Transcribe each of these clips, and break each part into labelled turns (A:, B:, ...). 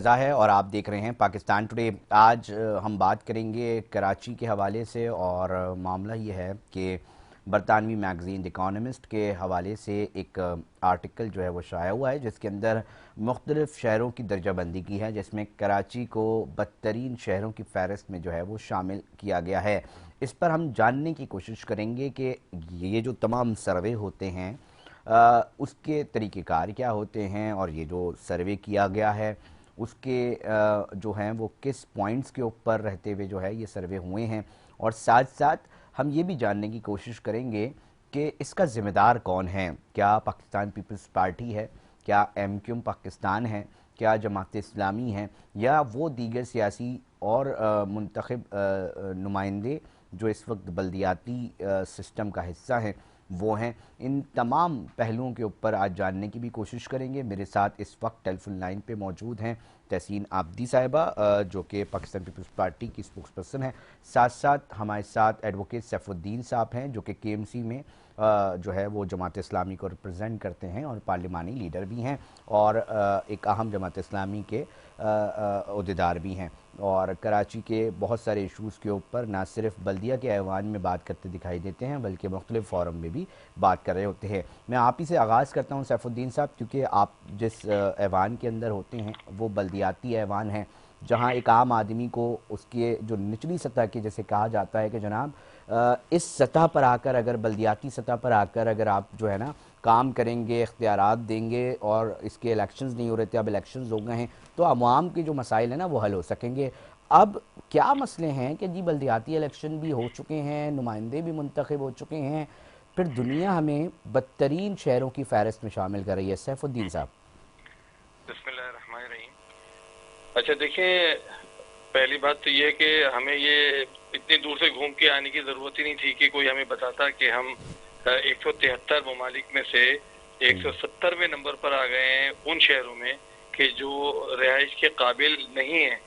A: रज़ा है और आप देख रहे हैं पाकिस्तान टुडे। आज हम बात करेंगे कराची के हवाले से और मामला ये है कि बरतानवी मैगज़ीन द इकॉनमिस्ट के हवाले से एक आर्टिकल जो है वो शाया हुआ है जिसके अंदर मुख्तलिफ़ शहरों की दर्जाबंदी की है, जिसमें कराची को बदतरीन शहरों की फ़हरिस्त में जो है वो शामिल किया गया है। इस पर हम जानने की कोशिश करेंगे कि ये जो तमाम सर्वे होते हैं उसके तरीक़ेकार क्या होते हैं और ये जो सर्वे किया गया है उसके जो हैं वो किस पॉइंट्स के ऊपर रहते हुए जो है ये सर्वे हुए हैं, और साथ साथ हम ये भी जानने की कोशिश करेंगे कि इसका ज़िम्मेदार कौन है। क्या पाकिस्तान पीपल्स पार्टी है, क्या एमक्यूएम पाकिस्तान है, क्या जमात इस्लामी है, या वो दीगर सियासी और मुंतखब नुमाइंदे जो इस वक्त बल्दियाती सिस्टम का हिस्सा हैं वो हैं। इन तमाम पहलुओं के ऊपर आज जानने की भी कोशिश करेंगे। मेरे साथ इस वक्त टेलीफोन लाइन पे मौजूद हैं तहसीन आबदी साहिबा जो कि पाकिस्तान पीपल्स पार्टी की स्पोक्स पर्सन है। साथ साथ हमारे साथ एडवोकेट सैफुद्दीन साहब हैं जो कि केएमसी में जो है वो जमात इस्लामी को रिप्रेजेंट करते हैं और पार्लिमानी लीडर भी हैं और एक अहम जमात इस्लामी के अहदेदार भी हैं, और कराची के बहुत सारे इशूज़ के ऊपर ना सिर्फ बल्दिया के ऐवान में बात करते दिखाई देते हैं बल्कि मुख्तलिफ फ़ोरम में भी बात कर रहे होते हैं। मैं आप ही से आगाज़ करता हूँ सैफुद्दीन साहब, क्योंकि आप जिस ऐवान के अंदर होते हैं वो बल्दियाती ऐवान है जहाँ एक आम आदमी को उसके जो निचली सतह के, जैसे कहा जाता है कि जनाब इस सतह पर आकर, अगर बल्दियाती सतह पर आकर अगर आप जो है ना काम करेंगे, इख्तियारात देंगे, और इसके इलेक्शंस नहीं हो रहे थे, अब इलेक्शंस हो गए हैं, तो अवाम के जो मसाइल हैं ना वो हल हो सकेंगे। अब क्या मसले हैं कि जी बल्दियाती इलेक्शन भी हो चुके हैं, नुमाइंदे भी मुंतखब हो चुके हैं, फिर दुनिया हमें बदतरीन शहरों की फहरिस्त में शामिल कर रही है। सैफुद्दीन साहब।
B: बिस्मिल्लाहिर्रहमानिर्रहीम। अच्छा देखिए, पहली बात तो ये है कि हमें ये इतनी दूर से घूम के आने की ज़रूरत ही नहीं थी कि कोई हमें बताता कि हम 173 ममालिक में से 170वें नंबर पर आ गए हैं उन शहरों में कि जो रिहाइश के काबिल नहीं है।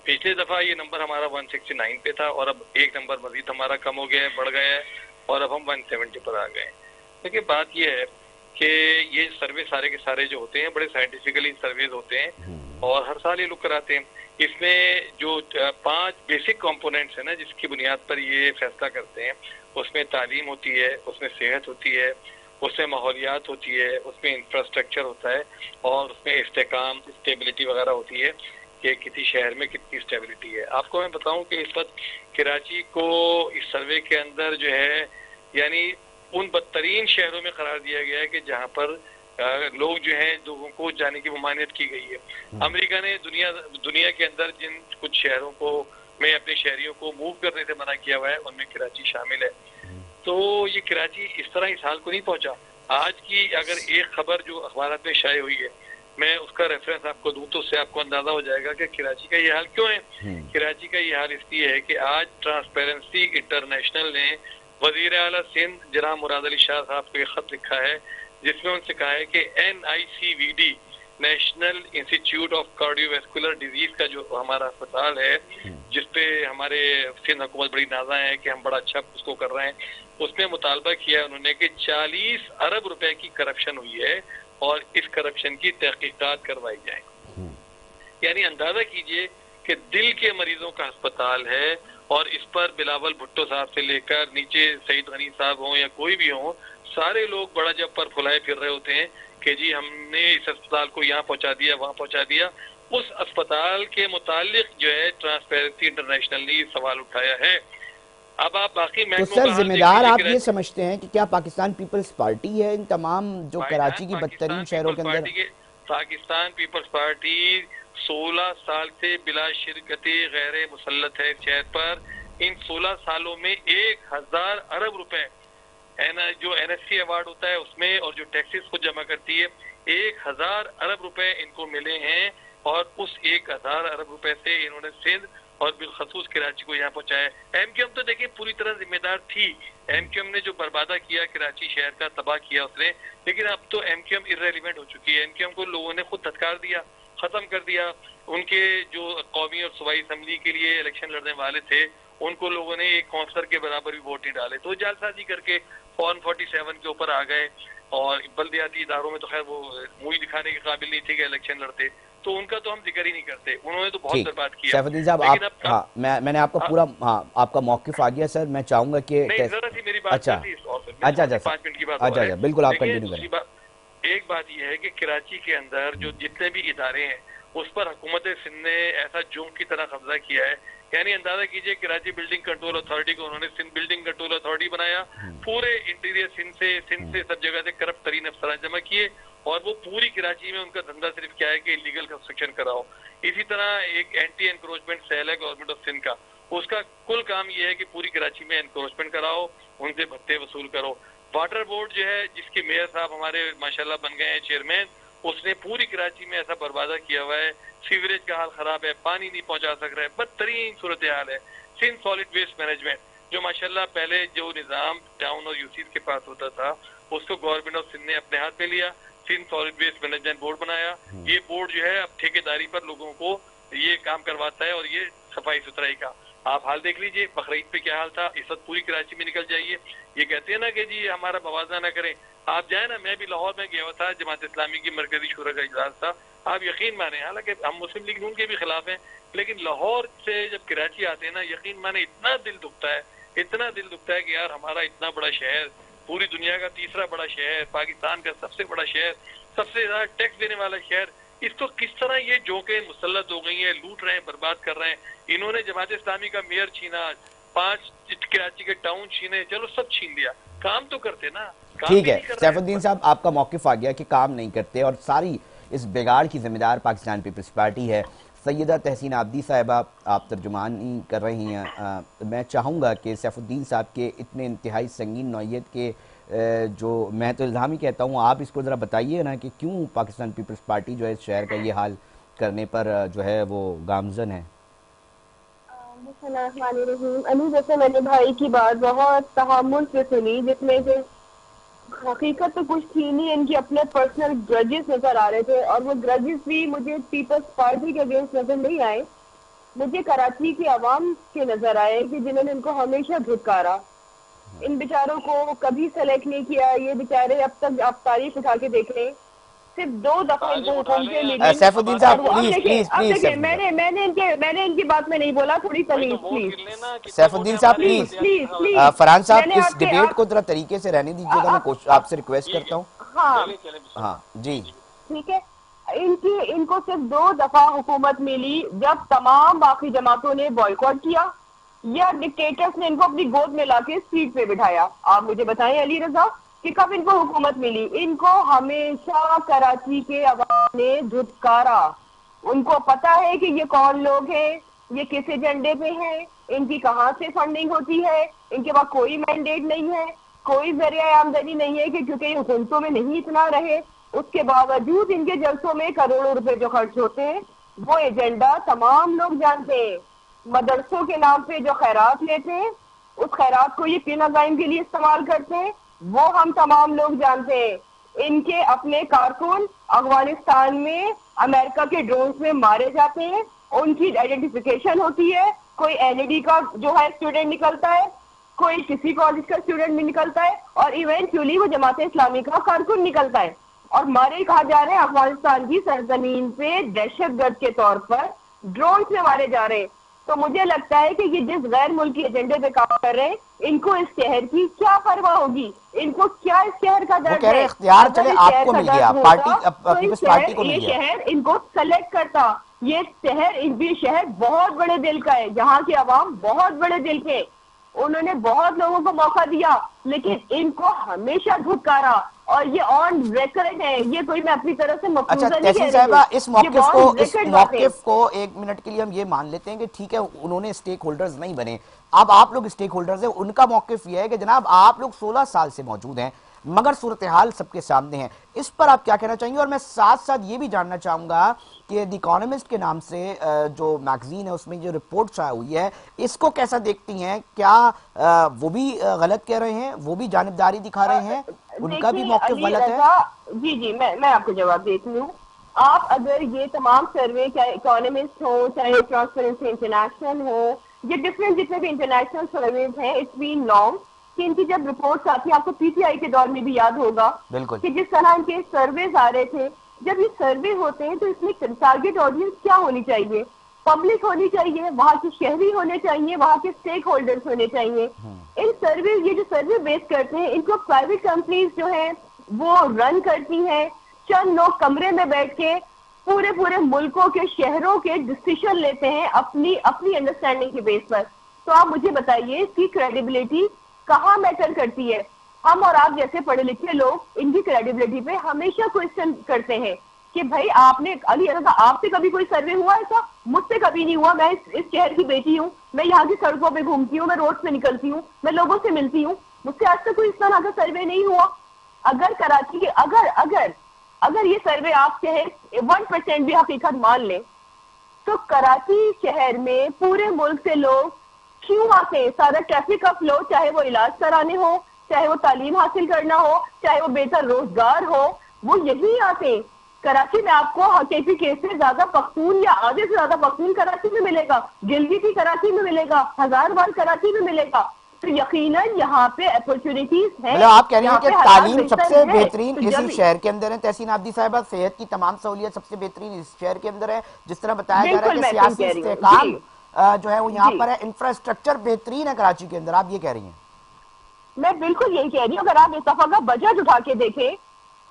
B: पिछले दफ़ा ये नंबर हमारा 169 पे था और अब एक नंबर मजीद हमारा कम हो गया है, बढ़ गया है, और अब हम 170 पर आ गए हैं। देखिए बात ये है कि ये सर्वे सारे के सारे जो होते हैं बड़े साइंटिफिकली सर्वेज होते हैं और हर साल ये लोग कराते हैं। इसमें जो 5 बेसिक कंपोनेंट्स है ना जिसकी बुनियाद पर ये फैसला करते हैं, उसमें तालीम होती है, उसमें सेहत होती है, उसमें माहौलियात होती है, उसमें इंफ्रास्ट्रक्चर होता है, और उसमें इस्तेकाम, स्टेबिलिटी वगैरह होती है कि किसी शहर में कितनी स्टेबिलिटी है। आपको मैं बताऊं कि इस वक्त कराची को इस सर्वे के अंदर जो है यानी उन बदतरीन शहरों में करार दिया गया है कि जहां पर लोग जो हैं लोगों को जाने की ममानियत की गई है। अमेरिका ने दुनिया के अंदर जिन कुछ शहरों को में अपने शहरियों को मूव करने से मना किया हुआ है उनमें कराची शामिल है। तो ये कराची इस तरह इस हाल को नहीं पहुंचा। आज की अगर एक खबर जो अखबार में शाये हुई है, मैं उसका रेफरेंस आपको दूं तो उससे आपको अंदाजा हो जाएगा कि कराची का ये हाल क्यों है। कराची का ये हाल इसलिए है कि आज ट्रांसपेरेंसी इंटरनेशनल ने वजीर आला सिंध जनाब मुराद अली शाह साहब को एक खत लिखा है जिसमें उनसे कहा है कि NICVD national institute of cardiovascular disease का जो हमारा अस्पताल है जिसपे हमारे सिंध हुकूमत बड़ी नाजा है कि हम बड़ा अच्छा उसको कर रहे हैं, उसने मुतालबा किया उन्होंने कि 40 अरब रुपए की करप्शन हुई है और इस करप्शन की तहकीकात करवाई जाए। यानी अंदाजा कीजिए कि दिल के मरीजों का अस्पताल है और इस पर बिलावल भुट्टो साहब से लेकर नीचे सईद गनी साहब हों या कोई भी हो, सारे लोग बड़ा जब पर फुलाए फिर रहे होते हैं कि जी हमने इस अस्पताल को यहाँ पहुंचा दिया, वहां पहुंचा दिया। उस अस्पताल के मुतालिक जो है ट्रांसपेरेंसी इंटरनेशनल ने सवाल उठाया है। अब आप बाकी
A: तो सर जिम्मेदार आप ये समझते हैं कि क्या पाकिस्तान पीपल्स पार्टी है इन तमाम जो कराची की बदतरीन शहरों के अंदर?
B: पाकिस्तान पीपल्स पार्टी 16 साल से बिला शिरकती गैर मुसल्लत है शहर पर। इन 16 सालों में 1000 अरब रुपए जो NSC अवार्ड होता है उसमें और जो टैक्सेस को जमा करती है 1000 अरब रुपए इनको मिले हैं, और उस 1000 अरब रुपए से इन्होंने सिंध और बिलखसूस कराची को यहाँ पहुंचाया। एमक्यूएम तो देखिए पूरी तरह जिम्मेदार थी। एमक्यूएम ने जो बर्बादा किया कराची शहर का, तबाह किया उसने, लेकिन अब तो एमक्यूएम इर्रेलिवेंट हो चुकी है। एमक्यूएम को लोगों ने खुद धत्कार दिया, खत्म कर दिया। उनके जो कौमी और सूबाई असम्बली के लिए इलेक्शन लड़ने वाले थे उनको लोगों ने एक काउंसलर के बराबर भी वोट नहीं डाले, तो जालसाजी करके फॉर्म 47 के ऊपर आ गए। और बल्दियाती इदारों में तो खैर वो मुंह दिखाने के काबिल नहीं थे कि इलेक्शन लड़ते, तो उनका तो हम जिक्र ही नहीं करते, उन्होंने तो बहुत
A: ठीक।
B: बर्बाद किया।
A: सैफुद्दीन साहब,
B: लेकिन
A: आप,
B: अब
A: हाँ, मैंने आपका पूरा, हाँ, आपका मौक़िफ़ आ गया सर। मैं चाहूँगा कि
B: नहीं, जरा सी मेरी बात
A: अच्छा,
B: कर ली और फिर मेरे
A: अच्छा,
B: पास
A: अच्छा सर,
B: 5 मिनट की बात और
A: अच्छा,
B: है।
A: अच्छा, बिल्कुल आप
B: देखिए
A: कंटिन्यू करें।
B: दूसरी बात, एक बात यह है कि कराची के अंदर जो जितने भी इदारे हैं उस पर हुकूमत सिंध ने ऐसा जोंक की तरह कब्जा किया है। यानी अंदाजा कीजिए, कराची बिल्डिंग कंट्रोल अथॉरिटी को उन्होंने सिंध बिल्डिंग कंट्रोल अथॉरिटी बनाया, पूरे इंटीरियर सिंध से सब जगह से करप्ट तरीन अफसरान जमा किए, और वो पूरी कराची में उनका धंधा सिर्फ क्या है कि इलीगल कंस्ट्रक्शन कराओ। इसी तरह एक एंटी एनक्रोचमेंट सेल है गवर्नमेंट ऑफ सिंध का, उसका कुल काम यह है कि पूरी कराची में एनक्रोचमेंट कराओ, उनसे भत्ते वसूल करो। वाटर बोर्ड जो है, जिसके मेयर साहब हमारे माशाल्लाह बन गए हैं चेयरमैन, उसने पूरी कराची में ऐसा बर्बादा किया हुआ है, सीवरेज का हाल खराब है, पानी नहीं पहुंचा सक रहा है, बदतरीन सूरत हाल है। सिंध सॉलिड वेस्ट मैनेजमेंट, जो माशाल्लाह पहले जो निज़ाम टाउन और यूसीज के पास होता था, उसको गवर्नमेंट ऑफ सिंध ने अपने हाथ में लिया, Sindh solid waste management board बनाया। ये बोर्ड जो है अब ठेकेदारी पर लोगों को ये काम करवाता है, और ये सफाई सुथराई का आप हाल देख लीजिए, बकरीद पे क्या हाल था। इस वक्त पूरी कराची में निकल जाइए, ये कहते हैं ना कि जी हमारा मवाजना ना करें, आप जाए ना, मैं भी लाहौर में गया हुआ था, जमात इस्लामी की मरकजी शूरा का इजलास था, आप यकीन माने, हालांकि हम मुस्लिम लीग नून के भी खिलाफ हैं, लेकिन लाहौर से जब कराची आते हैं ना, यकीन माने इतना दिल दुखता है, इतना दिल दुखता है कि यार हमारा इतना बड़ा शहर, पूरी दुनिया का तीसरा बड़ा शहर, पाकिस्तान का सबसे बड़ा शहर, सबसे ज्यादा टैक्स देने वाला शहर, इसको किस तरह ये जोके मुसल्लत हो गई हैं, लूट रहे हैं, बर्बाद कर रहे हैं। इन्होंने जमात इस्लामी का मेयर छीना, 5 कराची के टाउन छीने, चलो सब छीन लिया, काम तो करते ना, काम
A: ठीक
B: भी
A: है
B: नहीं कर रहे हैं।
A: सैफुद्दीन साहब, आपका मौक़िफ़ आ गया कि काम नहीं करते, और सारी इस बिगाड़ की जिम्मेदार पाकिस्तान पीपल्स पार्टी है। सैयदा तहसीन आबदी साहिबा, आप तर्जुमानी कर रही हैं। मैं चाहूँगा कि सैफुद्दीन साहब के इतने इंतहाई संगीन नौइयत के जो, मैं तो इल्ज़ाम ही कहता हूँ, आप इसको ज़रा बताइए ना कि क्यों पाकिस्तान पीपल्स पार्टी जो है इस शहर का ये हाल करने पर जो है वो गामजन है।
C: अली, जैसे मैंने भाई की बात बहुत तहम्मुल से सुनी, जिसमें से हकीकत तो कुछ थी नहीं, इनकी अपने पर्सनल ग्रजेस नजर आ रहे थे, और वो ग्रजेस भी मुझे पीपल्स पार्टी के अगेंस्ट नजर नहीं आए, मुझे कराची की आवाम के नजर आए कि जिन्होंने इनको हमेशा धुतकारा। इन बेचारों को कभी सेलेक्ट नहीं किया, ये बेचारे अब तक आप तारीख उठा के देख लें, सिर्फ 2 दफा इनको हुक्म के मीटिंग।
A: सैफुद्दीन साहब
C: अब
A: प्लीज
C: देखिए,
A: प्लीज
C: अब
A: प्लीज,
C: देखिए, मैंने इनकी बात में नहीं बोला, थोड़ी तमीज प्लीज।
A: सैफुद्दीन साहब प्लीज,
C: प्लीज प्लीज,
A: फरहान साहब
C: मैंने
A: इस
C: आपके
A: डिबेट को जरा तरीके से रहने दीजिएगा, मैं आपसे रिक्वेस्ट करता हूँ।
C: हाँ
A: हाँ जी,
C: ठीक है। इनको सिर्फ 2 दफा हुकूमत मिली, जब तमाम बाकी जमातों ने बॉयकॉट किया, या डिक्टेटर्स ने इनको अपनी गोद में लाके स्ट्रीट पे बिठाया। आप मुझे बताएं अली रजा कि कब इनको हुकूमत मिली? इनको हमेशा कराची के अवाम ने धुतकारा। उनको पता है कि ये कौन लोग हैं, ये किस एजेंडे पे हैं, इनकी कहाँ से फंडिंग होती है, इनके पास कोई मैंडेट नहीं है, कोई जरिया आमदनी नहीं है, कि क्योंकि हुकूमतों में नहीं इतना रहे, उसके बावजूद इनके जलसों में करोड़ों रुपए जो खर्च होते हैं, वो एजेंडा तमाम लोग जानते हैं। मदरसों के नाम पे जो खैरात लेते हैं, उस खैरात को ये पीना गायम के लिए इस्तेमाल करते हैं, वो हम तमाम लोग जानते हैं। इनके अपने कारकुन अफगानिस्तान में अमेरिका के ड्रोन में मारे जाते हैं, उनकी आइडेंटिफिकेशन होती है, कोई एलईडी का जो है स्टूडेंट निकलता है, कोई किसी कॉलेज का स्टूडेंट भी निकलता है, और इवेंचुअली वो जमात इस्लामी का कारकुन निकलता है, और मारे कहा जा रहे हैं अफगानिस्तान की सरजमीन पे दहशतगर्द के तौर पर ड्रोन से मारे जा रहे हैं। तो मुझे लगता है कि ये जिस गैर मुल्की एजेंडे पे काम कर रहे हैं, इनको इस शहर की क्या परवाह होगी, इनको क्या इस शहर का दर्द है?
A: इख्तियार चले आपको मिल गया, पार्टी पीपल्स पार्टी को मिल गया,
C: शहर इनको सेलेक्ट करता। ये शहर बहुत बड़े दिल का है, यहाँ के अवाम बहुत बड़े दिल के, उन्होंने बहुत लोगों को मौका दिया, लेकिन इनको हमेशा धुतकारा, और ये ऑन रिकॉर्ड है, ये कोई मैं अपनी तरफ से मफरूजा नहीं कह रही
A: साहिबा,
C: हूँ।
A: इस मौकिफ को एक मिनट के लिए हम ये मान लेते हैं कि ठीक है, उन्होंने स्टेक होल्डर्स नहीं बने, अब आप लोग स्टेक होल्डर्स हैं। उनका मौकिफ ये है कि जनाब आप लोग 16 साल से मौजूद हैं, मगर सूरत हाल सबके सामने है। इस पर आप क्या कहना चाहेंगे? और मैं साथ साथ ये भी जानना चाहूंगा कि द इकोनॉमिस्ट के नाम से जो मैगजीन है, उसमें जो रिपोर्ट छाई हुई है, इसको कैसा देखती हैं? क्या वो भी गलत कह रहे हैं, वो भी जानिबदारी दिखा रहे हैं, उनका भी मौकिफ गलत है?
C: जी, मैं आपको जवाब देती हूँ। आप अगर ये तमाम सर्वे, चाहे इकोनॉमिस्ट हो, चाहे ट्रांसपेरेंसी इंटरनेशनल हो, ये डिफरेंट जितने भी इंटरनेशनल सर्वेज हैं, इट्स बीन लॉन्ग कि इनकी जब रिपोर्ट्स आती है, आपको पीटीआई के दौर में भी याद होगा कि जिस तरह इनके सर्वेज आ रहे थे, जब ये सर्वे होते हैं तो इसमें टारगेट ऑडियंस क्या होनी चाहिए? पब्लिक होनी चाहिए, वहाँ के शहरी होने चाहिए, वहाँ के स्टेक होल्डर्स होने चाहिए। इन सर्वे, ये जो सर्वे बेस करते हैं, इनको प्राइवेट कंपनीज जो है वो रन करती हैं। चंद लोग कमरे में बैठ के पूरे पूरे मुल्कों के, शहरों के डिसीजन लेते हैं अपनी अपनी अंडरस्टैंडिंग के बेस पर। तो आप मुझे बताइए इसकी क्रेडिबिलिटी कहाँ मैटर करती है? हम और आप जैसे पढ़े लिखे लोग इनकी क्रेडिबिलिटी पे हमेशा क्वेश्चन करते हैं कि भाई आपने अली आपसे कभी कोई सर्वे हुआ ऐसा? मुझसे कभी नहीं हुआ। मैं इस शहर की बेटी हूँ, मैं यहाँ की सड़कों पे घूमती हूँ, मैं रोड पे निकलती हूँ, मैं लोगों से मिलती हूँ, मुझसे आज तक कोई इस तरह का सर्वे नहीं हुआ। अगर कराची के अगर अगर अगर ये सर्वे आप चाहे 1% भी हकीकत मान लें, तो कराची शहर में पूरे मुल्क से लोग क्यों आते हैं? सारा ट्रैफिक का फ्लो, चाहे वो इलाज कराने हो, चाहे वो तालीम हासिल करना हो, चाहे वो बेहतर रोजगार हो, वो यही आते हैं। कराची में आपको KPK से ज्यादा पख्तून या आधे से ज्यादा पख्तून कराची में मिलेगा, गिलगिटी कराची में मिलेगा, हजारवाल कराची में मिलेगा। तो यकीनन यहाँ पे अपॉर्चुनिटीज है।
A: मतलब आप कह रही हैं कि तालीम सबसे बेहतरीन
C: तो
A: इसी शहर के अंदर है तहसीन आबदी साहिबा, सेहत की तमाम सहूलियत सबसे बेहतरीन इस शहर के अंदर है, जिस तरह बताया जा रहा है कि सियासी इस्तेहकाम जो है वो यहाँ पर है, इंफ्रास्ट्रक्चर बेहतरीन है कराची के अंदर, आप ये कह रही हैं?
C: मैं बिल्कुल यही कह रही हूँ। अगर आप इस दफा का बजट उठा के देखें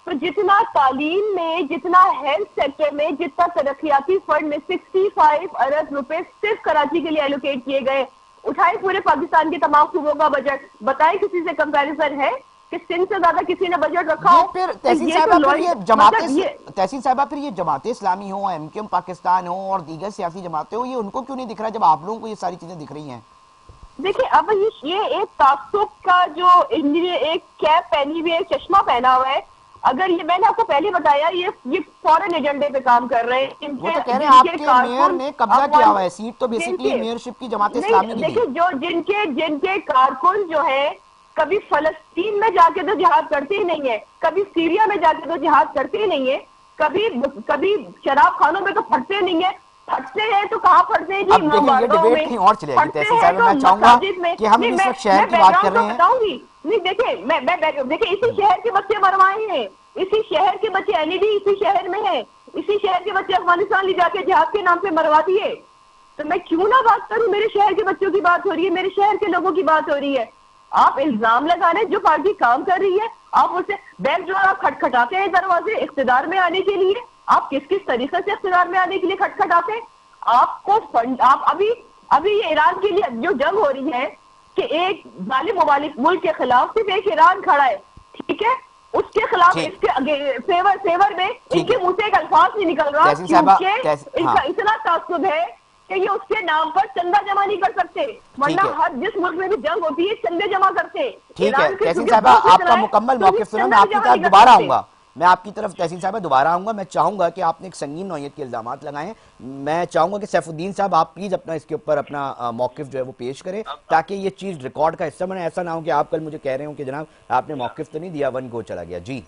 C: तो जितना तालीम में, जितना हेल्थ सेक्टर में, जितना तरक्याती फंड में 65 अरब रुपए सिर्फ कराची के लिए एलोकेट किए गए। उठाए पूरे पाकिस्तान के तमाम सूबों का बजट, बताए किसी से कंपैरिजन है कि सिंध से ज्यादा किसी ने बजट रखा हो?
A: फिर तहसीन साहिबा फिर ये जमाते, तहसीन साहिबा फिर ये जमाते इस्लामी हो, MQM पाकिस्तान हो और दीगर सियासी जमातें हो, ये उनको क्यों नहीं दिख रहा जब आप लोगों को ये सारी चीजें दिख रही हैं?
C: देखिए, अब ये एक तासुब का जो एक कैप पहनी हुई है, चश्मा पहना हुआ है। अगर ये मैंने आपको पहले बताया, ये फॉरेन एजेंडे पे काम कर रहे हैं।
A: वो तो कह रहे हैं आपके मेयर ने कब्जा किया हुआ है सीट, तो बेसिकली मेयरशिप की जमात इस्लामी की।
C: देखिए, जो जिनके कारकुन जो है कभी फलस्तीन में जाके तो जिहाद करते ही नहीं है, कभी सीरिया में जाके तो जिहाद करते ही नहीं है, कभी शराब खानों में तो फटते नहीं है। फटते हैं तो कहाँ फटते हैं जी?
A: अब देखिए ये डिबेट कहीं और चलेगी तहसीन साहिबा, मैं चाहूंगा कि हम इस वक्त शहर की बात कर रहे हैं।
C: बताऊंगी नहीं, देखिए देखिए इसी शहर के बच्चे मरवाए हैं, इसी शहर के बच्चे NED इसी शहर में है, इसी शहर के बच्चे अफगानिस्तान ले जाके जिहाद के नाम पे मरवा दिए। तो मैं क्यों ना बात करूं? मेरे शहर के बच्चों की बात हो रही है, मेरे शहर के लोगों की बात हो रही है। आप इल्जाम लगा रहे हैं, जो पार्टी काम कर रही है आप उससे बैकडोर आप खटखटाते हैं दरवाजे इख्तिदार में आने के लिए। आप किस किस तरीके से इख्तिदार में आने के लिए खटखटाते हैं? आपको फंड, आप अभी ये ईरान के लिए जो जंग हो रही है कि एक जालिम मुल्क के खिलाफ सिर्फ एक ईरान खड़ा है, ठीक है, उसके खिलाफ इसके फेवर में इनके मुंह से एक अल्फाज नहीं निकल रहा क्योंकि इनका इतना तासुब है कि ये उसके नाम पर चंदा जमा नहीं कर सकते, वरना हर जिस मुल्क में भी जंग होती है चंदे जमा करते।
A: ठीक है तहसीन साहिबा, आपका मुकम्मल मौक़िफ़ सुना, मैं आपकी तरफ दोबारा आऊंगा, मैं आपकी तरफ तहसीन साहब दोबारा आऊंगा। मैं चाहूंगा कि आपने एक संगीन नौयत के इल्जामात लगाए, मैं चाहूंगा कि सैफुद्दीन साहब आप प्लीज अपना इसके ऊपर अपना मौक़िफ़ जो है वो पेश करें, ताकि ये चीज रिकॉर्ड का हिस्सा बने। ऐसा ना हो कि आप कल मुझे कह रहे हो कि जनाब आपने मौक़िफ़ तो नहीं दिया, वन गो चला गया। जी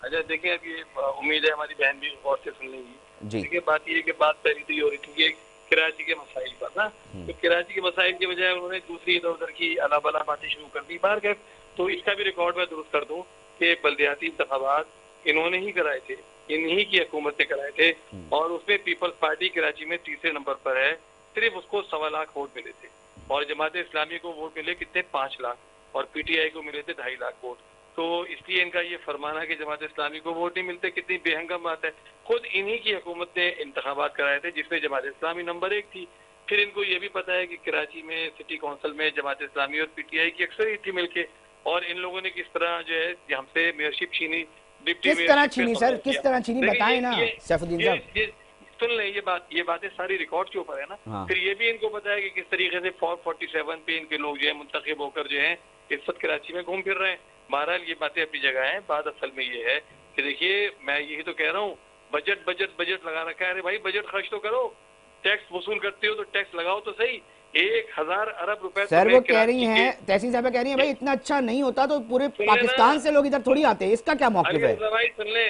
B: अच्छा, देखिए अब ये उम्मीद है हमारी बहन भी गौर से सुन लेंगी।
A: जी
B: देखिए बात ये कि बात पहली तो ये हो रही थी कि कराची के मसाइल पर ना, तो कराची के मसाइल की बजाय उन्होंने दूसरी इधर उधर की अला बला बातें शुरू कर दी। बाहर गए तो इसका भी रिकॉर्ड मैं दुरुस्त कर दूं कि बल्दियाती इंतखाबात इन्होंने ही कराए थे, इन्हीं की हुकूमत ने कराए थे, और उसमें पीपल्स पार्टी कराची में तीसरे नंबर पर है, सिर्फ उसको 1.25 लाख वोट मिले थे, और जमात इस्लामी को वोट मिले कितने 5 लाख, और PTI को मिले थे 2.5 लाख वोट। तो इसलिए इनका ये फरमाना कि जमात इस्लामी को वोट नहीं मिलते कितनी बेहंगम बात है। खुद इन्हीं की हुकूमत ने इंतखाबात कराए थे जिसमें जमात इस्लामी नंबर 1 थी। फिर इनको ये भी पता है कि कराची में सिटी काउंसिल में जमात इस्लामी और PTI की अक्सरियत थी मिलके, और इन लोगों ने किस तरह जो है हमसे मेयरशिप छीनी,
A: किस तरह छीनी सर, किस तरह छीनी बताएं ना सैफुद्दीन साहब।
B: सुन लें, ये बातें सारी रिकॉर्ड के ऊपर है ना। हाँ। फिर ये भी इनको पता है कि किस तरीके से 447 पे इनके लोग जो है मुंतखब होकर जो है इस वक्त कराची में घूम फिर रहे हैं। बहरहाल ये बातें अपनी जगह है। बात असल में ये है कि देखिए मैं यही तो कह रहा हूँ, बजट बजट बजट लगा रखा है। अरे भाई बजट खर्च तो करो, टैक्स वसूल करते हो तो टैक्स लगाओ तो सही। 1000 अरब रुपए
A: सर वो कह रही हैं, तहसीन साहब कह रही हैं भाई इतना अच्छा नहीं होता तो पूरे पाकिस्तान से लोग इधर थोड़ी आते हैं, इसका क्या मौक़िफ़ है?
B: भाई सुन ले,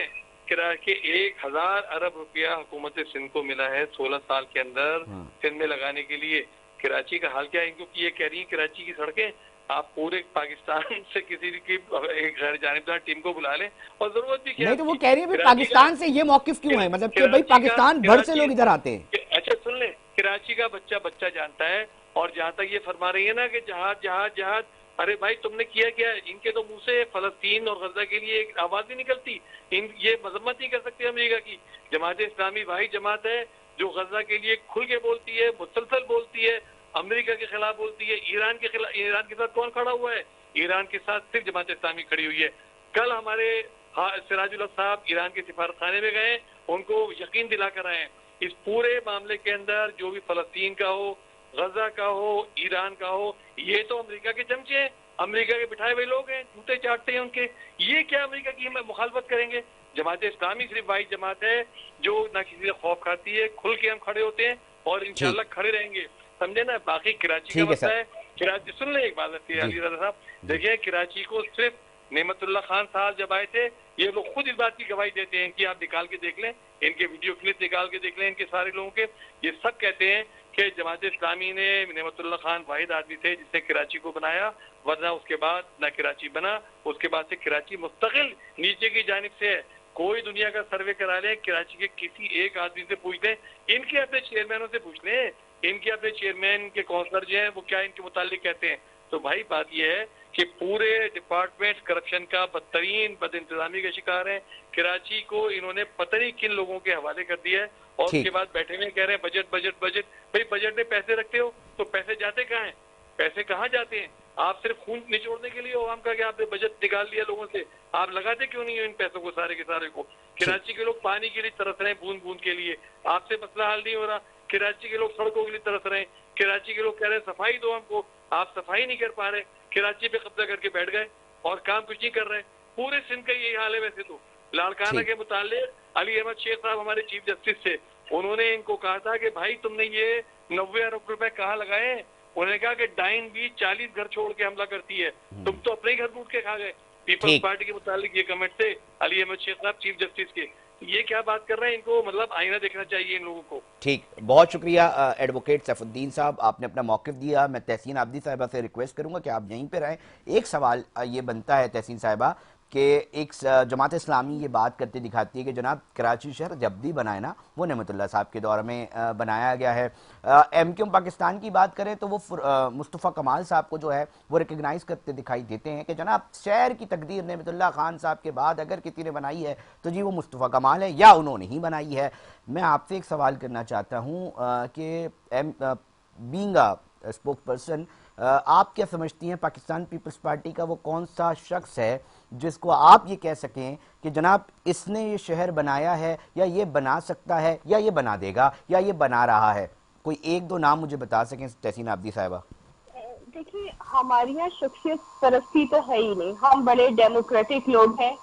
B: कि 1000 अरब रुपया हुकूमत सिंध को मिला है 16 साल के अंदर सिंध में लगाने के लिए। कराची का हाल क्या है? क्योंकि ये कह रही है कराची की सड़कें आप पूरे पाकिस्तान से किसी की एक गैर जानिबदार टीम को बुला लें, और जरूरत भी क्या
A: नहीं तो वो
B: है
A: कह रही है भाई पाकिस्तान से ये मौकिफ क्यों है, मतलब कि भाई पाकिस्तान भर से लोग इधर आते हैं।
B: अच्छा सुन ले, कराची का बच्चा बच्चा जानता है। और जहां तक ये फरमा रही है ना कि जहाज जहाज जहाज, अरे भाई तुमने किया क्या? इनके तो मुंह से फलस्तीन और गजा के लिए एक आवाज नहीं निकलती। ये मजम्मत नहीं कर सकते अमेरिका की। जमात इस्लामी वही जमात है जो गजा के लिए खुल के बोलती है, मुसलसल बोलती है, अमेरिका के खिलाफ बोलती है। ईरान के खिलाफ, ईरान के साथ कौन खड़ा हुआ है? ईरान के साथ सिर्फ जमात इस्लामी खड़ी हुई है। कल हमारे सिराजुल हक साहब ईरान के सिफारतखाने में गए, उनको यकीन दिला कर आए इस पूरे मामले के अंदर जो भी फलस्तीन का हो, गजा का हो, ईरान का हो, ये तो अमेरिका के चमचे हैं, अमेरिका के बिठाए हुए लोग हैं, जूते चाटते हैं उनके। ये क्या अमेरिका की मुखालफत करेंगे? जमात इस्लामी सिर्फ वाही जमात है जो ना किसी से खौफ खाती है, खुल के हम खड़े होते हैं और इंशाल्लाह खड़े रहेंगे, समझे ना। बाकी कराची का मसला है, कराची सुन ले एक बात है अली रजा साहब, देखिए कराची को सिर्फ नेमतुल्लाह खान साहब जब आए थे, ये लोग खुद इस बात की गवाही देते हैं कि आप निकाल के देख लें, इनके वीडियो क्लिप निकाल के देख लें, इनके सारे लोगों के, ये सब कहते हैं कि जमात इस्लामी ने, नेमतुल्लाह खान वाहिद आदमी थे जिसने कराची को बनाया, वरना उसके बाद ना कराची बना, उसके बाद से कराची मुस्तकिल नीचे की जानिब से है। कोई दुनिया का सर्वे करा लें, कराची के किसी एक आदमी से पूछ लें, इनके अपने चेयरमैनों से पूछ लें, इनके अपने चेयरमैन के काउंसलर जो हैं वो क्या इनके मुतालिक कहते हैं। तो भाई बात यह है कि पूरे डिपार्टमेंट करप्शन का बदतरीन बद इंतजामी का शिकार है। कराची को इन्होंने पता नहीं किन लोगों के हवाले कर दिया है, और उसके बाद बैठे हुए कह रहे हैं बजट बजट बजट। भाई बजट में पैसे रखते हो तो पैसे जाते कहाँ हैं? पैसे कहाँ जाते हैं? आप सिर्फ खून निचोड़ने के लिए हो आम का कि आपने बजट निकाल लिया लोगों से, आप लगाते क्यों नहीं हो इन पैसों को सारे के सारे को? कराची के लोग पानी के लिए तरस रहे हैं, बूंद बूंद के लिए, आपसे मसला हल नहीं हो रहा। कराची के लोग सड़कों के लिए तरस रहे हैं, कराची के लोग कह रहे हैं सफाई दो हमको, आप सफाई नहीं कर पा रहे, कराची पे कब्जा करके बैठ गए और काम कुछ नहीं कर रहे। पूरे सिंध का यही हाल है। वैसे तो लाड़काना के मुतालिक अली अहमद शेख साहब हमारे चीफ जस्टिस थे, उन्होंने इनको कहा था कि भाई तुमने ये 90 अरब रुपए कहाँ लगाए? उन्होंने कहा कि डाइन भी 40 घर छोड़ के हमला करती है, तुम तो अपने ही घर लूट के खा गए। पीपल्स पार्टी के मुतालिक ये कमेंट थे अली अहमद शेख साहब चीफ जस्टिस के। ये क्या बात कर रहे हैं? इनको मतलब आईना देखना चाहिए इन लोगों को।
A: ठीक, बहुत शुक्रिया एडवोकेट सैफुद्दीन साहब, आपने अपना मौक़िफ़ दिया। मैं तहसीन आबदी साहिबा से रिक्वेस्ट करूंगा कि आप यहीं पे रहें। एक सवाल ये बनता है तहसीन साहिबा कि एक जमात इस्लामी ये बात करते दिखाती है कि जनाब कराची शहर जब भी बनाए ना वो नेमतुल्लाह साहब के दौर में बनाया गया है। MQ पाकिस्तान की बात करें तो वो मुस्तफ़ा कमाल साहब को जो है वो रिकग्नाइज़ करते दिखाई देते हैं कि जनाब शहर की तकदीर नेमतुल्लाह खान साहब के बाद अगर किसी ने बनाई है तो जी वो मुस्तफ़ा कमाल है या उन्होंने ही बनाई है। मैं आपसे एक सवाल करना चाहता हूँ कि बीइंग अ स्पोक पर्सन, आप क्या समझती हैं पाकिस्तान पीपल्स पार्टी का वो कौन सा शख्स है जिसको आप ये कह सकें कि जनाब इसने ये शहर बनाया है या ये बना सकता है या ये बना देगा या ये बना रहा है? कोई एक दो नाम मुझे बता सकें तहसीन आबदी साहिबा।
C: देखिए हमारी यहाँ शख्सियत परस्ती तो है ही नहीं, हम बड़े डेमोक्रेटिक लोग हैं,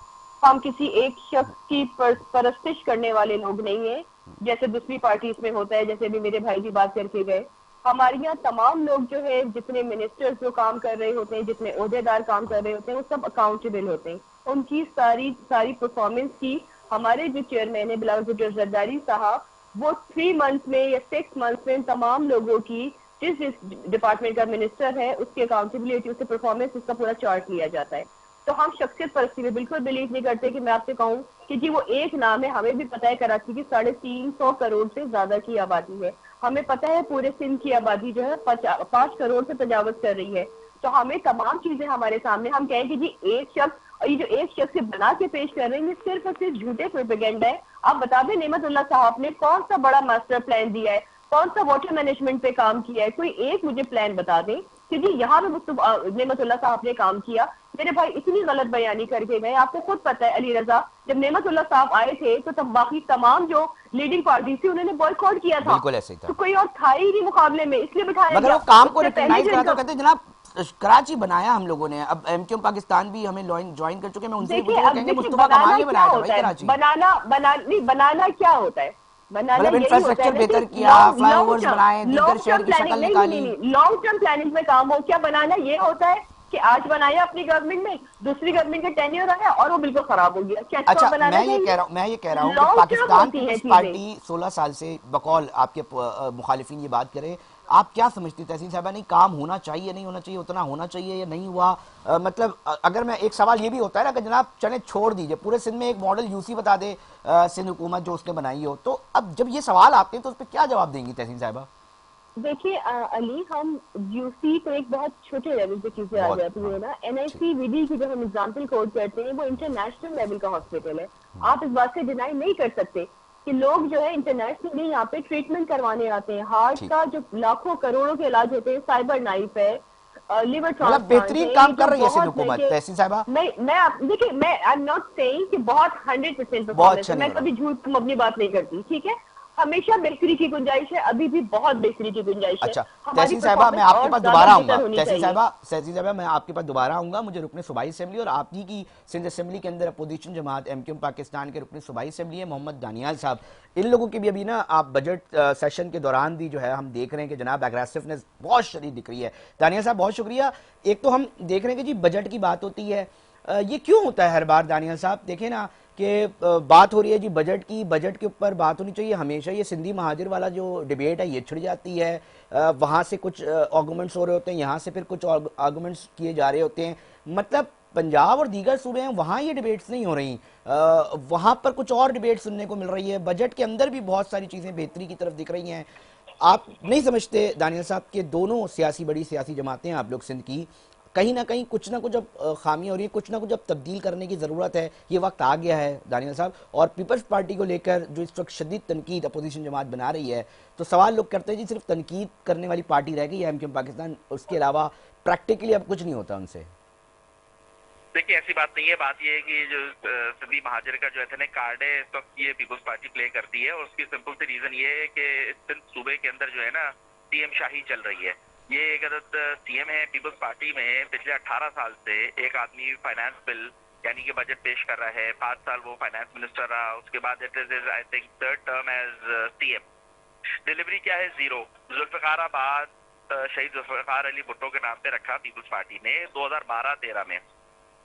C: हम किसी एक शख्स की परस्तिश करने वाले लोग नहीं है जैसे दूसरी पार्टीज में होता है। जैसे भी मेरे भाई जी बात करके गए, हमारे यहाँ तमाम लोग जो है, जितने मिनिस्टर्स जो काम कर रहे होते हैं, जितने ओहदेदार काम कर रहे होते हैं, वो सब अकाउंटेबल होते हैं। उनकी सारी परफॉर्मेंस की हमारे जो चेयरमैन है बिलावल भुट्टो जरदारी साहब, वो 3 मंथ्स में या 6 मंथ्स में तमाम लोगों की जिस डिपार्टमेंट का मिनिस्टर है उसकी अकाउंटेबिलिटी, उसके परफॉर्मेंस, उसका पूरा चार्ट लिया जाता है। तो हम शख्सियत परस्ती में बिल्कुल बिलीव नहीं करते कि मैं आपसे कहूँ कि जी वो एक नाम है। हमें भी पता है कराची की 350 करोड़ से ज्यादा की आबादी है, हमें पता है पूरे सिंध की आबादी जो है 5 करोड़ से तजावज कर रही है। तो हमें तमाम चीजें हमारे सामने, हम कहें कि जी एक शख्स, और ये जो एक शख्स से बना के पेश कर रहे हैं, ये सिर्फ और सिर्फ झूठे प्रोपेगेंडा है। आप बता दें नेमतुल्लाह साहब ने कौन सा बड़ा मास्टर प्लान दिया है, कौन सा वाटर मैनेजमेंट पे काम किया है? कोई एक मुझे प्लान बता दें कि जी यहाँ पे नेमतुल्लाह साहब ने काम किया। मेरे भाई इतनी गलत बयानी करके गए, आपको खुद पता है अली रजा, जब नेमतुल्लाह साहब आए थे तो तब बाकी तमाम जो लीडिंग पार्टी थी उन्होंने बॉयकॉट किया था।
A: बिल्कुल ऐसे ही था।
C: तो कोई और था ही नहीं मुकाबले में, इसलिए बिठाया
A: मगर वो काम को रिकॉग्नाइज करा तो कहते हैं जनाब कराची बनाया हम लोगों ने। अब MQ पाकिस्तान भी हमें ज्वाइन कर चुके हैं, मैं उनसे कहेंगे मुस्तफा कमाल ने बनाया था भाई कराची।
C: बनाना क्या होता है? बनाना
A: इंफ्रास्ट्रक्चर बेहतर किया, फ्लाईओवर्स बनाए, दीगर शहर की शक्ल निकाली।
C: लॉन्ग टर्म प्लानिंग में काम हो। क्या बनाना ये होता है कि आज बनाया अपनी गवर्नमेंट में, दूसरी गवर्नमेंट का टेन्योर आया और वो बिल्कुल खराब हो गया? क्या
A: अच्छा, मैं ये कह रहा हूँ कि पाकिस्तान पीपल्स पार्टी 16 साल से बकौल आपके मुखालिफिन ये बात करें आप क्या समझती तहसीन साहबा, नहीं काम होना चाहिए, नहीं होना चाहिए, उतना होना चाहिए या नहीं हुआ? मतलब अगर मैं एक सवाल ये भी होता है ना कि जनाब चले छोड़ दीजिए, पूरे सिंध में एक मॉडल यूसी बता दे सिंध हुकूमत जो उसने बनाई हो, तो अब जब ये सवाल आते हैं तो उस पर क्या जवाब देंगी तहसीन साहबा?
C: देखिए अली, हम यूसी तो एक बहुत छोटे लेवल पे चीजें आ
A: बहुत,
C: जाती
A: हाँ,
C: है ना।
A: ठीक।
C: एनआईसी विधि की जो हम एग्जाम्पल कोड करते हैं वो इंटरनेशनल लेवल का हॉस्पिटल है। आप इस बात से डिनाई नहीं कर सकते कि लोग जो है इंटरनेशनली यहाँ पे ट्रीटमेंट करवाने आते हैं। हार्ट
A: ठीक,
C: का जो लाखों करोड़ों के इलाज होते हैं, साइबर नाइफ है, लिवर
A: मतलब
C: ट्रांसप्लांट
A: बेहतरीन
C: है,
A: काम
C: ये जो
A: कर रही है सिंध
C: बहुत
A: हुकूमत
C: महंगे।
A: तहसीन साहबा।
C: देखिए, मैं आई एम नॉट सेइंग कि बहुत 100%
A: बहुत
C: परफॉर्मेंस
A: अच्छा
C: है,
A: नहीं
C: मैं
A: हो रहा।
C: कभी झूठ अपनी बात नहीं करती, ठीक है। हमेशा बेहतरी की गुंजाइश है, अभी भी बहुत बेहतरी की गुंजाइश है।
A: अच्छा,
C: हमारी
A: तहसीन साहबा मैं
C: परफॉर्मेंस
A: आपके
C: और
A: पास
C: ज्यादा
A: दोबारा आऊंगा,
C: बेहतर होनी
A: तहसीन
C: चाहिए।
A: साहबा, तहसीन साहबा मैं आपके पास दोबारा आऊंगा। मुझे रुकने सूबाई असेंबली और आप ही की सिंध असेंबली के अंदर अपोजिशन जमात एमक्यूएम पाकिस्तान के रुकने सूबाई असेंबली है मोहम्मद दानियाल साहब, इन लोगों की भी अभी ना आप बजट सेशन के दौरान भी जो है हम देख रहे हैं कि जनाब एग्रेसिवनेस बहुत शदीद दिख रही है। दानियाल साहब बहुत शुक्रिया। एक तो हम देख रहे हैं कि जी बजट की बात होती है, ये क्यों होता है हर बार दानियाल साहब? देखें ना कि बात हो रही है जी बजट की, बजट के ऊपर बात होनी चाहिए, हमेशा ये सिंधी महाजिर वाला जो डिबेट है ये छिड़ जाती है। वहाँ से कुछ आर्गूमेंट्स हो रहे होते हैं, यहाँ से फिर कुछ आर्गूमेंट्स किए जा रहे होते हैं। मतलब पंजाब और दीगर सूबे हैं वहाँ ये डिबेट्स नहीं हो रही, वहाँ पर कुछ और डिबेट सुनने को मिल रही है। बजट के अंदर भी बहुत सारी चीज़ें बेहतरी की तरफ दिख रही हैं। आप नहीं समझते दानियल साहब के दोनों सियासी बड़ी सियासी जमातें हैं आप लोग सिंध की, कहीं ना कुछ अब खामियां हो रही है, कुछ ना कुछ अब तब्दील करने की ज़रूरत है, ये वक्त आ गया है दानियल साहब? और पीपल्स पार्टी को लेकर जो इस वक्त शदीद तनकीद अपोजिशन जमात बना रही है, तो सवाल लोग करते हैं जी सिर्फ तनकीद करने वाली पार्टी रह गई है एमक्यूएम पाकिस्तान, उसके अलावा प्रैक्टिकली अब कुछ नहीं होता उनसे?
D: देखिए ऐसी बात नहीं है। बात ये है कि जो सिंधी महाजर का जो एथनिक कार्ड है इस वक्त ये पीपल्स पार्टी प्ले करती है, और उसकी सिंपल सी रीजन ये है कि सिंध सूबे के अंदर जो है ना सीएम शाही चल रही है। ये एक अदद सीएम है पीपल्स पार्टी में, पिछले 18 साल से एक आदमी फाइनेंस बिल यानी कि बजट पेश कर रहा है। 5 साल वो फाइनेंस मिनिस्टर रहा, उसके बाद it is I think third term as CM. Delivery क्या है? जीरो। जुल्फिकार शहीद जुल्फिकार अली भुट्टो के नाम पे रखा पीपल्स पार्टी ने 2012-13 में,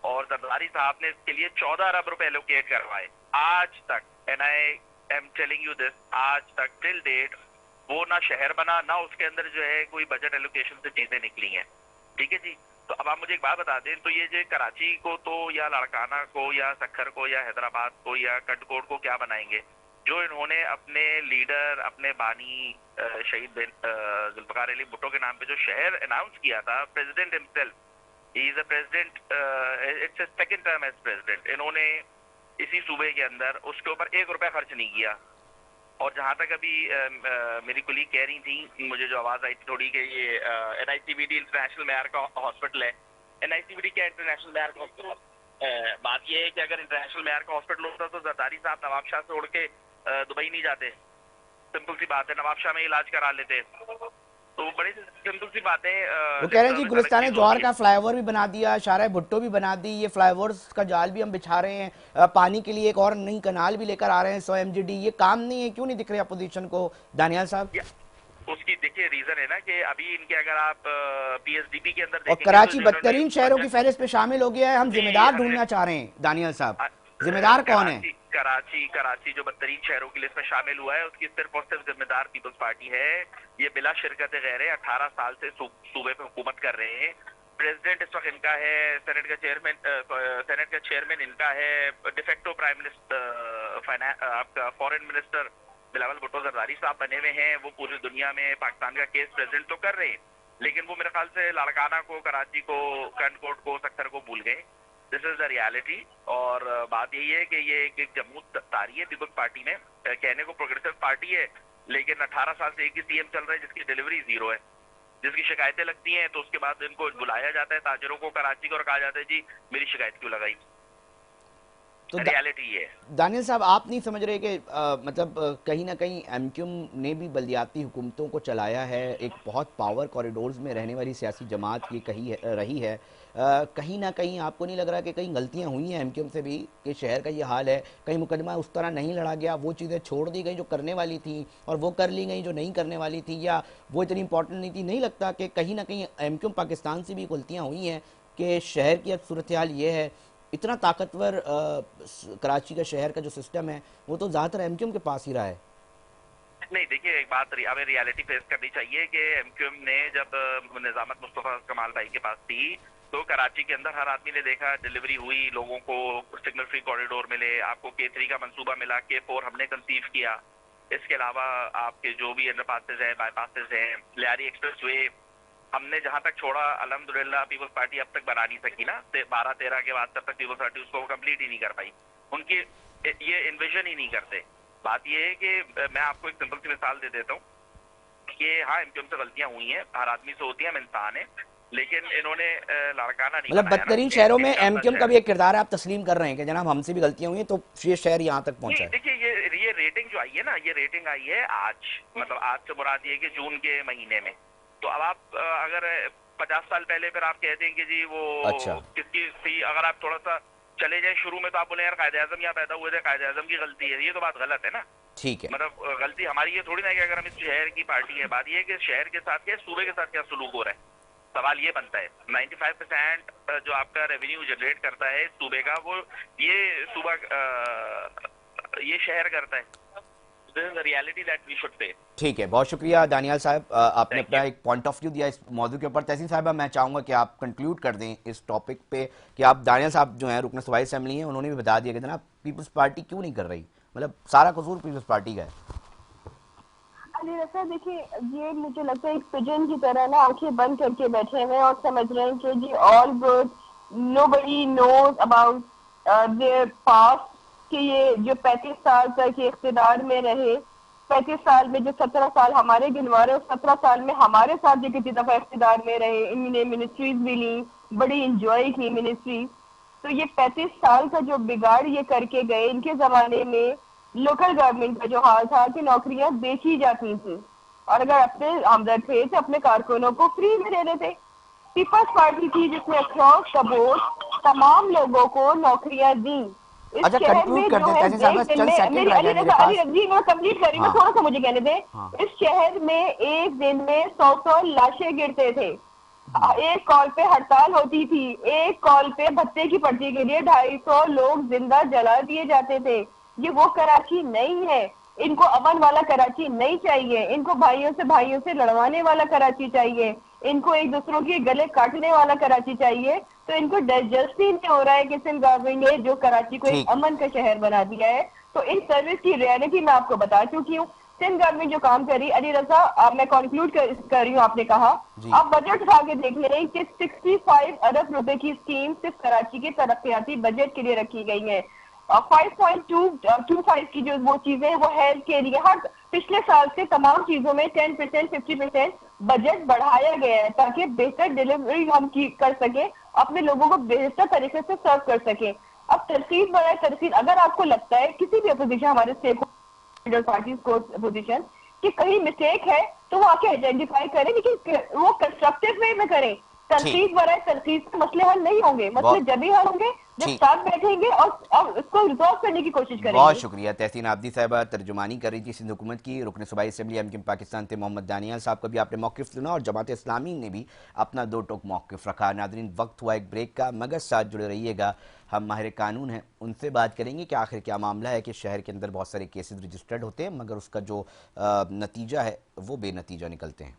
D: और जरदारी साहब ने इसके लिए 14 अरब रुपए एलोकेट करवाए। आज तक, and I am telling you this, आज तक टिल डेट वो ना शहर बना, ना उसके अंदर जो है कोई बजट एलोकेशन से चीजें निकली हैं। ठीक है जी। तो अब आप मुझे एक बात बता दें, तो ये जो कराची को तो या लाड़काना को या सक्खर को या हैदराबाद को या कटकोट को क्या बनाएंगे? जो इन्होंने अपने लीडर, अपने बानी शहीद जुल्फिकार अली भुट्टो के नाम पे जो शहर अनाउंस किया था, president himself, he is a president, it's his second term as president, इन्होंने इसी सूबे के अंदर उसके ऊपर 1 रुपया खर्च नहीं किया। और जहां तक अभी मेरी कुलीग कह रही थी, मुझे जो आवाज आई थी थोड़ी कि ये एनआईसीबीडी इंटरनेशनल मेयर का हॉस्पिटल है। एनआईसीबीडी क्या इंटरनेशनल मेयर का हॉस्पिटल? बात ये है कि अगर इंटरनेशनल मेयर का हॉस्पिटल होता तो जरदारी साहब नवाब शाह से उड़ के दुबई नहीं जाते। सिंपल सी बात है, नवाब शाह में इलाज करा लेते। तो बड़ी सिंपल सी बातें।
A: वो कह रहे हैं जी गुलिस्तान जौहर का फ्लाईओवर भी बना दिया, शारा भुट्टो भी बना दी, ये फ्लाईओवर्स का जाल भी हम बिछा रहे हैं, पानी के लिए एक और नई कनाल भी लेकर आ रहे हैं 100 MGD। ये काम नहीं है, क्यों नहीं दिख रहे अपोजिशन को दानियाल साहब?
D: उसकी देखिए रीजन है ना कि अभी इनके अगर आप पीएसडीपी के अंदर
A: और
D: देखेंगे
A: कराची
D: तो
A: बदतरीन शहरों की फहरिस्त पे शामिल हो गया है। हम जिम्मेदार ढूंढना चाह रहे हैं दानियाल साहब, जिम्मेदार कौन है?
D: कराची जो बदतरीन शहरों की लिस्ट में शामिल हुआ है उसकी सिर्फ और सिर्फ जिम्मेदार पीपल्स पार्टी है। ये बिला शिरकत गैर 18 साल से सूबे पे हुकूमत कर रहे हैं। प्रेसिडेंट इस वक्त इनका है, सेनेट का चेयरमैन इनका है, डिफेक्टो प्राइम मिनिस्टर आपका फॉरेन मिनिस्टर बिलावल भुट्टो जरदारी साहब बने हुए हैं। वो पूरी दुनिया में पाकिस्तान का केस प्रेजेंट तो कर रहे हैं, लेकिन वो मेरे ख्याल से लाड़काना को, कराची को, कनकोट को, सक्खर को भूल गए। This is the reality. और बात यही है कि ये एक जमूत तारी है पीपल्स पार्टी में, कहने को प्रोग्रेसिव पार्टी है, लेकिन 18 साल से एक ही सीएम चल रहा है जिसकी डिलीवरी जीरो है। जिसकी शिकायतें लगती हैं तो उसके बाद इनको बुलाया जाता है ताजरों को कराची को, और कहा जाता है जी मेरी शिकायत क्यों लगाई। तो रियलिटी है।
A: दानियल साहब आप नहीं समझ रहे कि मतलब कहीं ना कहीं एमक्यूएम ने भी बल्दियाती हुकूमतों को चलाया है, एक बहुत पावर कॉरिडोर्स में रहने वाली सियासी जमात ये रही है, कहीं ना कहीं आपको नहीं लग रहा कि कहीं गलतियां हुई हैं एमक्यूएम से भी कि शहर का ये हाल है, कहीं मुकदमा उस तरह नहीं लड़ा गया, वो चीज़ें छोड़ दी गई जो करने वाली थी और वो कर ली गई जो नहीं करने वाली थी, या वो इतनी इंपॉर्टेंट नहीं थी? नहीं लगता कि कहीं ना कहीं एमक्यूएम पाकिस्तान से भी गलतियाँ हुई हैं कि शहर की अब सूरत हाल ये है, इतना ताकतवर कराची का शहर का जो सिस्टम है वो तो ज़्यादातर एमक्यूएम के पास ही रहा है?
D: नहीं देखिए, एक बात हमें रियलिटी फेस करनी चाहिए कि एमक्यूएम ने जब निजामत मुस्तफा कमाल भाई के पास थी तो कराची के अंदर हर आदमी ने देखा डिलीवरी हुई, लोगों को सिग्नल फ्री कॉरिडोर मिले, आपको K3 का मंसूबा मिला, K4 हमने कंसीव किया, इसके अलावा आपके जो भी अंडरपासेज हैं, बाईपासेज हैं, लियारी एक्सप्रेस वे हमने जहां तक छोड़ा अल्हम्दुलिल्लाह पीपल्स पार्टी अब तक बना नहीं सकी ना, 12-13 के बाद तब तक पीपल्स पार्टी उसको कंप्लीट ही नहीं कर पाई, उनकी ये इन्विजन ही नहीं करते। बात ये है कि मैं आपको एक सिंपल सी मिसाल दे देता हूँ कि हाँ एमक्यूएम से गलतियां हुई हैं, हर आदमी से होती हैं, हम इंसान हैं, लेकिन इन्होंने लड़काना नहीं
A: मतलब
D: बनाया ना
A: बदतरीन
D: कि
A: शहरों में
D: एक शानदार
A: एमक्यूएम का
D: शहर।
A: भी एक किरदार है, आप तस्लीम कर रहे हैं कि जनाब हमसे भी गलतियां हुई हैं तो ये शहर यहाँ तक पहुंचा
D: नहीं
A: है।
D: देखिए, ये रेटिंग जो आई है ना, ये रेटिंग आई है आज, मतलब आज से मुराद ये कि जून के महीने में। तो अब आप अगर 50 साल पहले फिर आप कहते हैं कि जी वो
A: अच्छा।
D: किसकी थी, अगर आप थोड़ा सा चले जाए शुरू में तो आप बोले यार कायदे आजम यहाँ पैदा हुए थे, कायदे आजम की गलती है, ये तो बात गलत है ना।
A: ठीक है,
D: मतलब गलती हमारी ये थोड़ी ना है कि अगर हम इस शहर की पार्टी है, बात ये है कि शहर के साथ क्या, सूबे के साथ क्या सलूक हो रहा है। सवाल ये बनता है 95% जो आपका रेवेन्यू जनरेट करता है सूबे का, वो ये सूबा ये शहर करता है। This is the reality that we should face.
A: ठीक है, बहुत शुक्रिया दानियाल साहब, आपने
D: Thank
A: अपना
D: you.
A: एक पॉइंट ऑफ व्यू दिया इस मौजू के ऊपर। तहसीन साहब मैं चाहूंगा कि आप कंक्लूड कर दें इस टॉपिक पे कि आप दानियाल साहब जो हैं रुकन सूबाई असेंबली हैं, उन्होंने भी बता दिया कि जनाब पीपल्स पार्टी क्यों नहीं कर रही, मतलब सारा कसूर पीपल्स पार्टी का है।
C: अली रफ़ा देखिए, ये मुझे लगता है एक पिजन की तरह ना आंखें बंद करके बैठे हुए हैं और समझ रहे हैं कि जी all good, nobody knows about their past, कि ये जो 35 साल तक ये इख्तिदार में रहे, 35 साल में जो 17 साल हमारे गिनवा रहे, 17 साल में हमारे साथ जो कितनी दफा इख्तिदार में रहे, इन्होंने मिनिस्ट्रीज भी ली, बड़ी इंजॉय की मिनिस्ट्री। तो ये 35 साल का जो बिगाड़ ये करके गए, इनके जमाने में लोकल गवर्नमेंट का जो हाल था कि नौकरियां बेची जाती थी और अगर अपने आमदन थे तो अपने कारकुनों को फ्री में दे देते। पीपल्स पार्टी थी जिसने अक्रॉस द बोर्ड तमाम लोगों को नौकरियां दी। इस
A: अच्छा,
C: शहर
A: कंक्लूड
C: में
A: कर
C: जो
A: दें
C: है
A: तहसीन साहब,
C: एक
A: बस
C: दिन
A: चंद
C: में
A: सेकंड
C: मेरी
A: रह गए मेरे पास।
C: अली मैं कंप्लीट करी, मैं
A: हाँ।
C: थोड़ा सा मुझे कहने दें।
A: हाँ।
C: इस शहर में एक दिन में 100 लाशें गिरते थे, एक कॉल पे हड़ताल होती थी, एक कॉल पे भत्ते की पर्ची के लिए 250 लोग जिंदा जला दिए जाते थे। ये वो कराची नहीं है, इनको अमन वाला कराची नहीं चाहिए, इनको भाइयों से लड़वाने वाला कराची चाहिए, इनको एक दूसरों के गले काटने वाला कराची चाहिए। तो इनको डाइजेस्ट ही नहीं हो रहा है कि सिंध गवर्नमेंट ने जो कराची को एक अमन का शहर बना दिया है। तो इस सर्विस की रियलिटी मैं आपको बता चुकी हूँ। सिंध गवर्नमेंट जो काम करी, अली रजा अब मैं कंक्लूड कर रही हूँ, आपने कहा आप बजट उठा के देख लें कि 65 अरब रुपए की स्कीम सिर्फ कराची के तरक्याती बजट के लिए रखी गई है। 5.25 की जो वो चीजें वो हेल्थ के लिए, हर पिछले साल से तमाम चीजों में 10% 50% बजट बढ़ाया गया है ताकि बेहतर डिलीवरी हम कर सके, अपने लोगों को बेहतर तरीके से सर्व कर सके। अब तरकीब बनाए तरकीब, अगर आपको लगता है किसी भी अपोजिशन, हमारे स्टेक पार्टीज को अपोजिशन कि कहीं मिस्टेक है तो वो आके आइडेंटिफाई करें, लेकिन वो कंस्ट्रक्टिव वे में करें। तरकीब बनाए तरकीब से मसले हल नहीं होंगे, मसले जब भी हल होंगे जब साथ बैठेंगे और इसको रिजॉल्व करने की कोशिश करेंगे।
A: बहुत शुक्रिया तहसीन आबदी साहबा, तर्जुमानी कर रही थी सिंध हुकूमत की। रुकन सूबाई असेंबली एमक्यूएम पाकिस्तान थे मोहम्मद दानियाल साहब का भी आपने मौक़िफ़ सुना और जमात इस्लामी ने भी अपना दो टोक मौक़िफ़ रखा। नाज़रीन, वक्त हुआ एक ब्रेक का, मगर साथ जुड़े रहिएगा, हम माहिर कानून हैं, उनसे बात करेंगे कि आखिर क्या मामला है कि शहर के अंदर बहुत सारे केसेस रजिस्टर्ड होते हैं मगर उसका जो नतीजा है वो बेनतीजा निकलते हैं।